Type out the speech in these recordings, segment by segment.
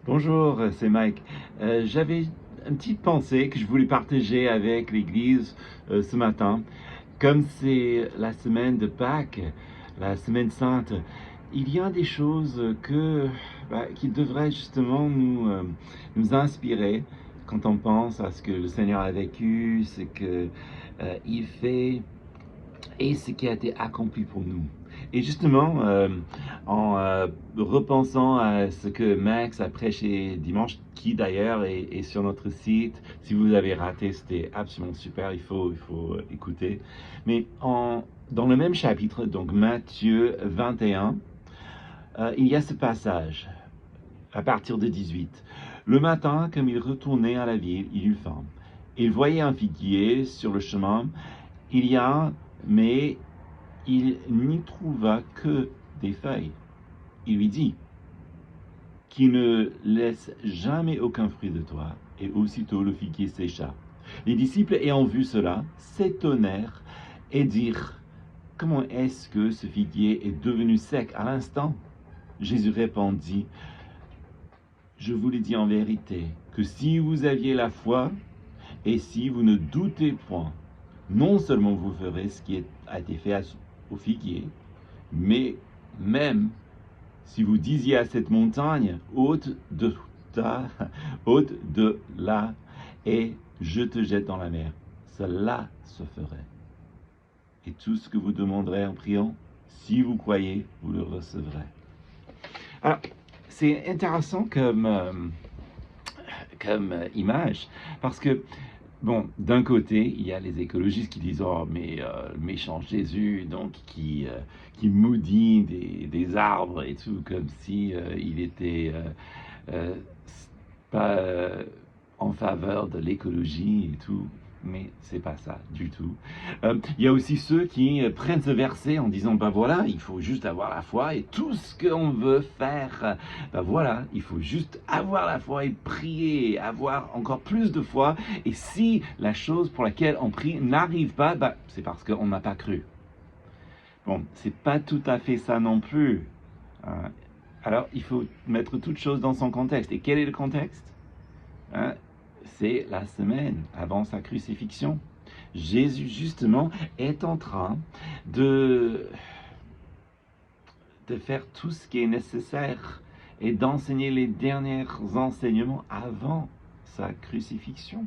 Bonjour, c'est Mike. J'avais une petite pensée que je voulais partager avec l'Église ce matin. Comme c'est la semaine de Pâques, la semaine sainte, il y a des choses qui devraient justement nous inspirer quand on pense à ce que le Seigneur a vécu, ce que il fait et ce qui a été accompli pour nous. Et justement, en repensant à ce que Max a prêché dimanche, qui d'ailleurs est sur notre site, si vous avez raté, c'était absolument super, il faut écouter. Mais dans le même chapitre, donc Matthieu 21, il y a ce passage à partir de 18. Le matin, comme il retournait à la ville, il eut faim. Il voyait un figuier sur le chemin. Il y a, mais il n'y trouva que des feuilles. Il lui dit, qui ne laisse jamais aucun fruit de toi. Et aussitôt le figuier sécha. Les disciples ayant vu cela s'étonnèrent et dirent, comment est-ce que ce figuier est devenu sec à l'instant? Jésus répondit, je vous le dis en vérité, que si vous aviez la foi, et si vous ne doutez point, non seulement vous ferez ce qui a été fait au figuier, mais même si vous disiez à cette montagne, ôte de ta, ôte de là, et je te jette dans la mer, cela se ferait. Et tout ce que vous demanderez en priant, si vous croyez, vous le recevrez. Alors, c'est intéressant comme image, parce que bon, d'un côté, il y a les écologistes qui disent oh mais le méchant Jésus donc qui maudit des arbres et tout comme si il était euh, pas en faveur de l'écologie et tout. Mais c'est pas ça du tout. Il y a aussi ceux qui prennent ce verset en disant ben voilà, il faut juste avoir la foi et tout ce qu'on veut faire, ben voilà, il faut juste avoir la foi et prier, avoir encore plus de foi. Et si la chose pour laquelle on prie n'arrive pas, ben, c'est parce qu'on n'a pas cru. Bon, c'est pas tout à fait ça non plus. Hein. Alors, il faut mettre toute chose dans son contexte. Et quel est le contexte? Hein, c'est la semaine avant sa crucifixion. Jésus, justement, est en train de, de faire tout ce qui est nécessaire et d'enseigner les derniers enseignements avant sa crucifixion.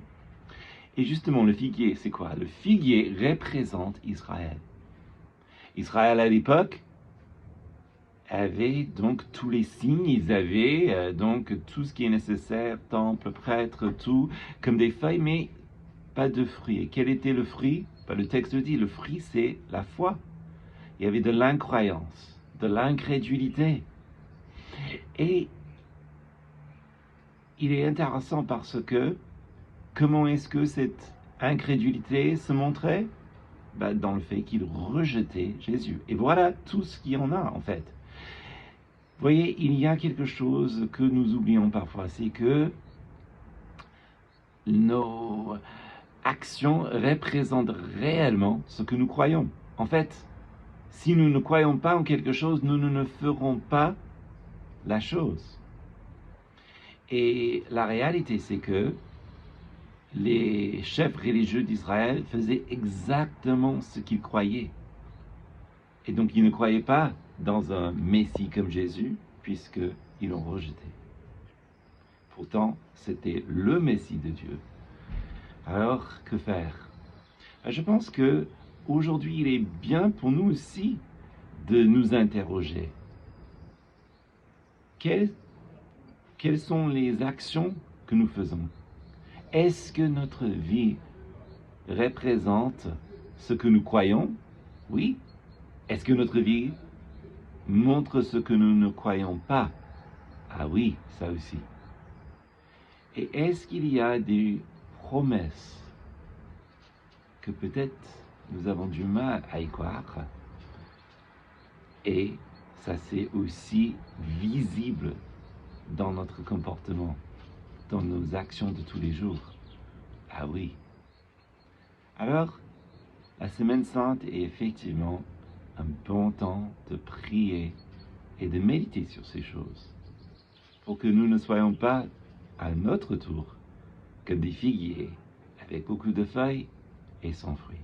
Et justement, le figuier, c'est quoi? Le figuier représente Israël. Israël à l'époque avait donc tous les signes, ils avaient donc tout ce qui est nécessaire, temple, prêtre, tout, comme des feuilles, mais pas de fruits. Et quel était le fruit? Le texte dit, le fruit c'est la foi. Il y avait de l'incroyance, de l'incrédulité. Et il est intéressant parce que, comment est-ce que cette incrédulité se montrait? Dans le fait qu'il rejetait Jésus. Et voilà tout ce qu'il y en a en fait. Vous voyez, il y a quelque chose que nous oublions parfois, c'est que nos actions représentent réellement ce que nous croyons. En fait, si nous ne croyons pas en quelque chose, nous ne ferons pas la chose. Et la réalité, c'est que les chefs religieux d'Israël faisaient exactement ce qu'ils croyaient. Et donc, ils ne croyaient pas dans un Messie comme Jésus, puisqu'ils l'ont rejeté. Pourtant, c'était le Messie de Dieu. Alors, que faire? Je pense que aujourd'hui, il est bien pour nous aussi de nous interroger. Quelles sont les actions que nous faisons? Est-ce que notre vie représente ce que nous croyons? Oui. Est-ce que notre vie montre ce que nous ne croyons pas? Ah oui, ça aussi. Et est-ce qu'il y a des promesses que peut-être nous avons du mal à y croire? Et ça c'est aussi visible dans notre comportement, dans nos actions de tous les jours. Ah oui. Alors, la Semaine Sainte est effectivement un bon temps de prier et de méditer sur ces choses. pour que nous ne soyons pas, à notre tour, comme des figuiers, avec beaucoup de feuilles et sans fruits.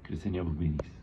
Que le Seigneur vous bénisse.